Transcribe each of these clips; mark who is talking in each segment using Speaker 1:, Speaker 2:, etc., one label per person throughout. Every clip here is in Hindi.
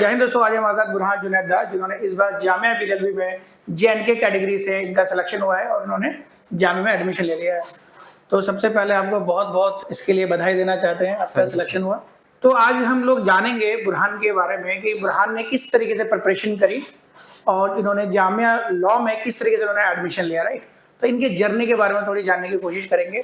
Speaker 1: जय हिंद दोस्तों, आज हमारे साथ बुरहान जुनैद दास, जिन्होंने इस बार जामिया बिलवी में JNK कैटेगरी से इनका सिलेक्शन हुआ है और उन्होंने जामिया में एडमिशन ले लिया है। तो सबसे पहले आपको बहुत बहुत इसके लिए बधाई देना चाहते हैं, आपका सिलेक्शन हुआ। तो आज हम लोग जानेंगे बुरहान के बारे में कि बुरहान ने किस तरीके से प्रिपरेशन करी और इन्होंने जामिया लॉ में किस तरीके से उन्होंने एडमिशन लिया, राइट। तो इनके जर्नी के बारे में थोड़ी जानने की कोशिश करेंगे।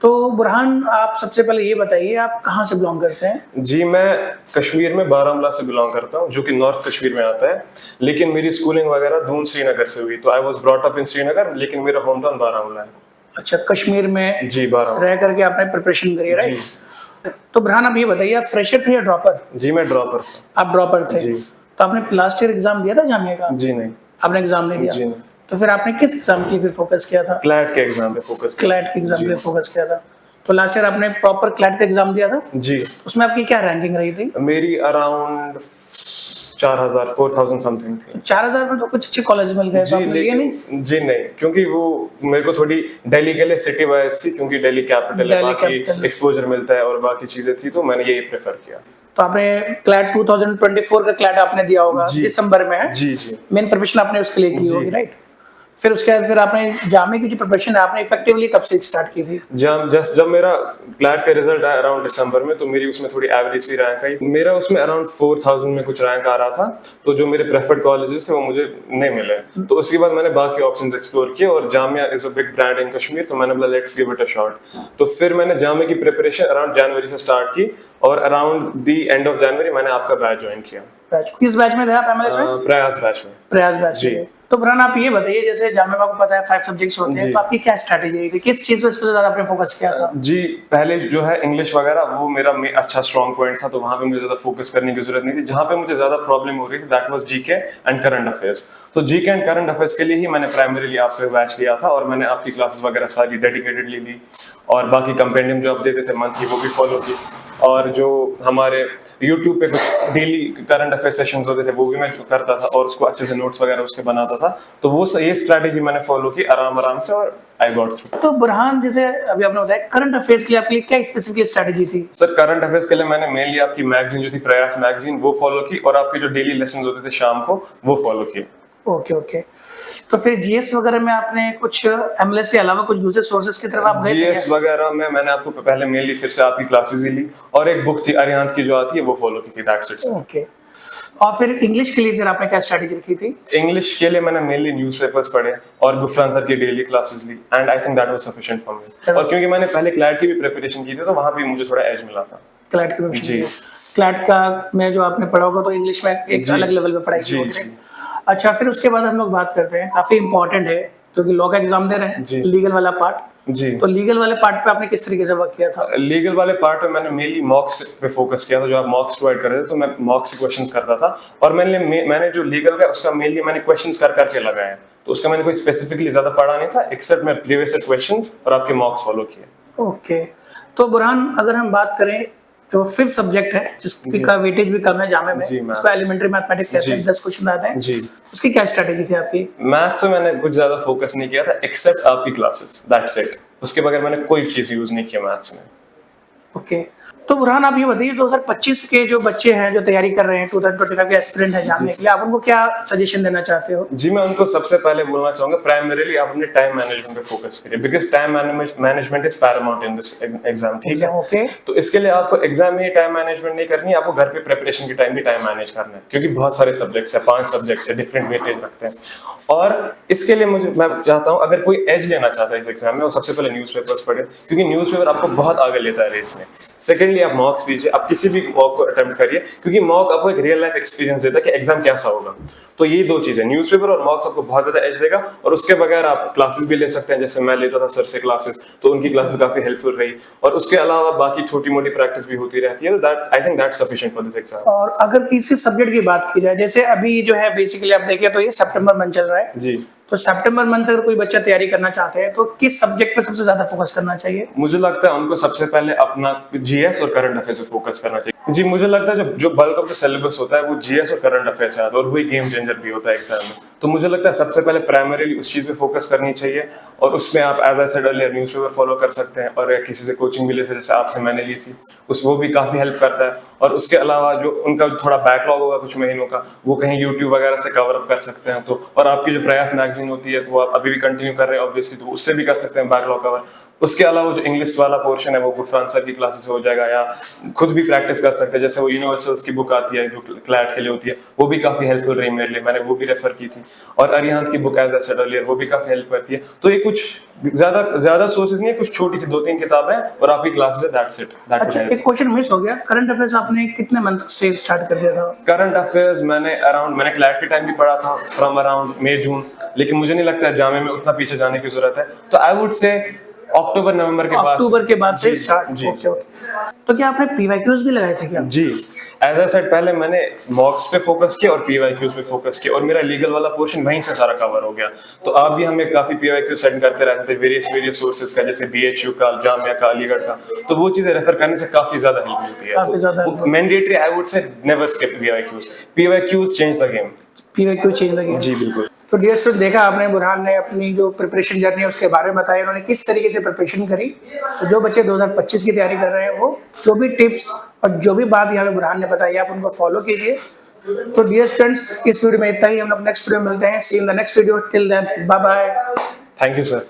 Speaker 1: तो बुरहान, आप सबसे पहले ये बताइए, आप कहाँ से बिलोंग करते हैं?
Speaker 2: जी, मैं कश्मीर में बारामूला से बिलोंग करता हूँ, जो कि नॉर्थ कश्मीर में आता है। लेकिन मेरी स्कूलिंग वगैरह दून श्रीनगर से हुई, तो I was brought up in Srinagar, लेकिन मेरा होम टाउन बारामूला है।
Speaker 1: अच्छा, कश्मीर में
Speaker 2: जी, बारामूला
Speaker 1: रह करके आपने प्रिपरेशन करी, राइट। तो बुरहान, आप ये बताइए, आप फ्रेशर थे या ड्रॉपर?
Speaker 2: जी, मैं ड्रॉपर था।
Speaker 1: आप ड्रॉपर थे
Speaker 2: जी।
Speaker 1: तो आपने लास्ट ईयर एग्जाम दिया था जामिया का?
Speaker 2: जी नहीं।
Speaker 1: आपने एग्जाम नहीं दिया?
Speaker 2: जी नहीं।
Speaker 1: तो फिर आपने किस एग्जाम के लिए फिर फोकस किया था?
Speaker 2: क्लैट के एग्जाम पे फोकस किया।
Speaker 1: क्लैट के एग्जाम पे फोकस किया था। तो लास्ट ईयर आपने प्रॉपर क्लैट का एग्जाम दिया था?
Speaker 2: जी।
Speaker 1: उसमें आपकी क्या रैंकिंग रही थी?
Speaker 2: मेरी अराउंड 4000 समथिंग थी।
Speaker 1: 4000 में तो कुछ अच्छे कॉलेज मिल गए, तो आपने लिए नहीं?
Speaker 2: जी नहीं, क्योंकि वो मेरे को थोड़ी दिल्ली के लिए सिटी वाइज थी, क्योंकि दिल्ली कैपिटल है, बाकी एक्सपोजर मिलता है और बाकी चीजें थी, तो मैंने यही प्रेफर किया।
Speaker 1: तो आपने क्लैट 2024 का क्लैट आपने दिया होगा, दिसंबर में है?
Speaker 2: जी जी।
Speaker 1: मेन प्रिपरेशन आपने उसके लिए की होगी, राइट। फिर उसके बाद फिर आपने जामिया की जो प्रिपरेशन है आपने इफेक्टिवली कब से स्टार्ट की थी?
Speaker 2: जब मेरा क्लैट का रिजल्ट आया अराउंड दिसंबर में, तो मेरी उसमें थोड़ी एवरेज सी रैंक आई। मेरा उसमें अराउंड 4000 में कुछ रैंक आ रहा था, तो जो मेरे प्रेफर्ड कॉलेजेस थे वो मुझे नहीं मिले। तो उसके बाद मैंने बाकी ऑप्शंस एक्सप्लोर किए, और Jamia is a big brand इन कश्मीर, तो मैंने बोला let's give it a shot. तो फिर मैंने जामिया की प्रिपरेशन अराउंड जनवरी से स्टार्ट की, और around the end of January मैंने आपका बैच ज्वाइन किया।
Speaker 1: किस बैच में थे आप MLS में?
Speaker 2: प्रयास बैच में।
Speaker 1: प्रयास बैच में। तो बुरहान, आप ये बताइए, जैसे जामिया में आपको पता है 5 सब्जेक्ट्स होते हैं, तो आपकी क्या स्ट्रेटजी थी, किस चीज पे सबसे ज्यादा आपने फोकस किया था?
Speaker 2: जी, पहले जो है इंग्लिश वगैरह वो मेरा अच्छा स्ट्रॉन्ग पॉइंट था, तो वहां पे मुझे ज्यादा फोकस करने की जरूरत नहीं थी। जहां पे मुझे ज्यादा प्रॉब्लम हो रही थी that was GK and current affairs. तो जीके एंड करंट अफेयर्स के लिए ही मैंने प्राइमरीली आपका बैच लिया था, और मैंने आपकी क्लासेस वगैरह सारी डेडिकेटेडली ली, और बाकी कंपेंडियम जो आप देते थे मंथली वो भी फॉलो की, और जो हमारे YouTube पे कुछ डेली करंट अफेयर सेशंस होते थे वो भी मैं करता था, और उसको अच्छे से नोट्स वगैरह उसके बनाता था। तो वो ये स्ट्रैटेजी मैंने फॉलो की आराम से, और आई गॉट थ्रू।
Speaker 1: तो बुरहान, जैसे अभी आपने बताया करंट अफेयर्स के लिए आपके लिए क्या स्पेसिफिक स्ट्रैटेजी थी?
Speaker 2: सर, करंट अफेयर्स के लिए मैंने मेनली आपकी मैगजीन जो थी प्रयास मैगजीन वो फॉलो की, और आपके जो डेली लेसन होते थे शाम को वो फॉलो किए।
Speaker 1: ओके। तो फिर जीएस वगैरह में आपने कुछ MLS के अलावा कुछ दूसरे सोर्सेज की तरफ आप गए?
Speaker 2: जीएस वगैरह में मैंने आपको पहले मेनली फिर से आपकी क्लासेस ही ली, और एक बुक थी अरिहंत की जो आती है वो फॉलो की थी, दैट्स इट।
Speaker 1: ओके। और फिर इंग्लिश के लिए फिर आपने क्या स्ट्रेटजी रखी थी?
Speaker 2: इंग्लिश के लिए मैंने मेनली न्यूज़पेपर्स पढ़े और गुफरान सर की डेली क्लासेस ली, and I think that was sufficient for me. और क्योंकि मैंने पहले क्लैट की भी प्रिपरेशन की थी, तो वहां भी मुझे थोड़ा एज मिला था।
Speaker 1: क्लैट की प्रिपरेशन? क्लैट का में जो आपने पढ़ा होगा तो इंग्लिश में एक अलग लेवल पे पढ़ाई की होगी। अच्छा, फिर उसके बाद हम लोग बात करते हैं, काफी इंपॉर्टेंट है क्योंकि लॉ का एग्जाम दे रहे हैं, लीगल वाला पार्ट।
Speaker 2: जी।
Speaker 1: तो लीगल वाले पार्ट पे आपने किस तरीके से वर्क किया था?
Speaker 2: लीगल वाले पार्ट में मैंने मेनली मॉक्स पे फोकस किया था। जो आप मॉक्स प्रोवाइड कर रहे थे, तो मैं मॉक्स से क्वेश्चंस करता था, और मैंने जो लीगल का उसका मेनली मैंने क्वेश्चंस कर करके लगाए, तो उसका मैंने कोई स्पेसिफिकली ज्यादा पढ़ा नहीं था, एक्सेप्ट मैं प्रीवियस क्वेश्चंस और आपके मॉक्स फॉलो किए।
Speaker 1: ओके। तो बुरहान, अगर हम बात करें जो 5th सब्जेक्ट है जिसका वेटेज भी कम है जामिया में, उसको एलिमेंट्री मैथमेटिक्स कहते हैं, 10 क्वेश्चन आते हैं जी, उसकी क्या स्ट्रेटजी थी आपकी?
Speaker 2: मैथ्स में मैंने कुछ ज्यादा फोकस नहीं किया था, एक्सेप्ट आपकी क्लासेस, दैट्स इट। उसके बगैर मैंने कोई चीज यूज नहीं किया मैथ्स में।
Speaker 1: ओके। तो बुरहान, आप ये बताइए 2025 के जो बच्चे हैं जो तैयारी कर रहे हैं, 2025 के एस्पिरेंट है जामिया के लिए, आप उनको क्या सजेशन देना चाहते हो?
Speaker 2: जी, मैं उनको सबसे पहले बोलना चाहूंगा प्राइमरीली आप अपने टाइम मैनेजमेंट पे फोकस करिए, because time management is Paramount in this exam, ठीक है?
Speaker 1: ओके।
Speaker 2: तो इसके लिए आपको एग्जाम में टाइम मैनेजमेंट नहीं करनी है, आपको घर पे प्रिपरेशन के टाइम भी टाइम मैनेज करना है, क्योंकि बहुत सारे सब्जेक्ट्स है, 5 सब्जेक्ट्स है, डिफरेंट वेटेज रखते हैं। और इसके लिए मैं चाहता हूँ अगर कोई एज लेना चाहता है इस एग्जाम में, वो सबसे पहले न्यूज़पेपर्स पढ़े, क्योंकि न्यूज़पेपर आपको बहुत आगे लेता है रेस में। सेकेंडली, आप मॉक्स दीजिए, आप किसी भी मॉक को अटेम्प्ट करिए, क्योंकि मॉक आपको एक रियल लाइफ एक्सपीरियंस देता है कि एग्जाम कैसा होगा। तो ये 2 चीजें, न्यूज़पेपर और मॉक्स आपको बहुत ज्यादा एज देगा, और उसके बगैर आप क्लासेस भी ले सकते हैं, जैसे मैं लेता था सर से क्लासेस, तो उनकी क्लासेस काफी हेल्पफुल रही, और उसके अलावा बाकी छोटी मोटी प्रैक्टिस भी होती रहती है, तो that I think that's sufficient for this exam.
Speaker 1: और अगर किसी सब्जेक्ट की बात की जाए, जैसे अभी जो है बेसिकली आप देखिए तो ये सितंबर मंथ चल रहा है जी, तो सितंबर मंथ से अगर कोई बच्चा तैयारी करना चाहते हैं तो किस सब्जेक्ट पे सबसे ज्यादा फोकस करना चाहिए?
Speaker 2: मुझे लगता है उनको सबसे पहले अपना जीएस और करंट अफेयर्स पे फोकस करना चाहिए। जी, मुझे लगता है जो बल्क ऑफ द सिलेबस होता है वो जीएस और करंट अफेयर्स है और वही गेम चेंजर भी होता है एग्जाम में। तो मुझे लगता है सबसे पहले प्राइमरीली उस चीज पे फोकस करनी चाहिए और उसमें आप as I said earlier newspaper follow कर सकते हैं और किसी से कोचिंग भी ले सकते हैं, जैसे आपसे मैंने ली थी, वो भी काफी हेल्प करता है। और उसके अलावा जो उनका थोड़ा बैकलॉग होगा कुछ महीनों का, वो कहीं यूट्यूब वगैरह से कवर अप कर सकते हैं। तो और आपकी जो प्रयास मैगजीन होती है तो वो आप अभी भी कंटिन्यू कर रहे हैं ऑब्वियसली, तो उससे भी कर सकते हैं बैकलॉग कवर। उसके अलावा जो इंग्लिश वाला पोर्शन है वो गुफरान सर की क्लासेस हो जाएगा, या खुद भी प्रैक्टिस कर सकते हैं। जैसे वो यूनिवर्सल्स की बुक आती है जो क्लैट के लिए होती है, वो भी काफी हेल्पफुल रही मेरे लिए, मैंने वो भी रेफर की थी। और अरिहंत की book as I said earlier वो भी काफी हेल्प करती है। तो ये कुछ ज्यादा सोर्सेज नहीं है, कुछ छोटी सी 2-3 किताबें और आपकी क्लासेस है, दैट्स इट।
Speaker 1: अच्छा, एक क्वेश्चन मिस हो गया, करंट अफेयर्स आपने कितने मंथ से स्टार्ट कर दिया था?
Speaker 2: करंट अफेयर्स मैंने क्लैट के टाइम भी पढ़ा था फ्रॉम अराउंड मई जून, लेकिन मुझे नहीं लगता है जामे में उतना पीछे जाने की जरूरत है। तो आई वुड से अक्टूबर नवंबर के बाद
Speaker 1: से स्टार्ट। Okay okay. तो क्या आपने पीवाईक्यूज भी लगाए थे क्या?
Speaker 2: जी, एज आई सेड पहले मैंने मॉक्स पे फोकस किया और पीवाईक्यूज पे फोकस किया और मेरा लीगल वाला पोर्शन वहीं से सारा कवर हो गया। तो आप भी हमें काफी पीवाईक्यू सेंड करते रहते थे वेरियस सोर्सेज का, जैसे बीएचयू का, जामिया का, अलीगढ़ का। तो वो चीजें रेफर करने से काफी ज्यादा हेल्प मिलती है।
Speaker 1: काफी ज्यादा
Speaker 2: mandatory I would say never skip PYQs change the game.
Speaker 1: PYQ change the game.
Speaker 2: जी बिल्कुल।
Speaker 1: तो डियर स्टूडेंट, देखा आपने बुरहान ने अपनी जो प्रिपरेशन जर्नी है उसके बारे में बताया, उन्होंने किस तरीके से प्रिपरेशन करी। तो जो बच्चे 2025 की तैयारी कर रहे हैं वो जो भी टिप्स और जो भी बात यहाँ पे बुरहान ने बताई आप उनको फॉलो कीजिए। तो डियर स्टूडेंट्स, इस वीडियो में इतना ही, हम लोग नेक्स्ट वीडियो में मिलते हैं। See you in the next video, till then bye bye.
Speaker 2: Thank you sir.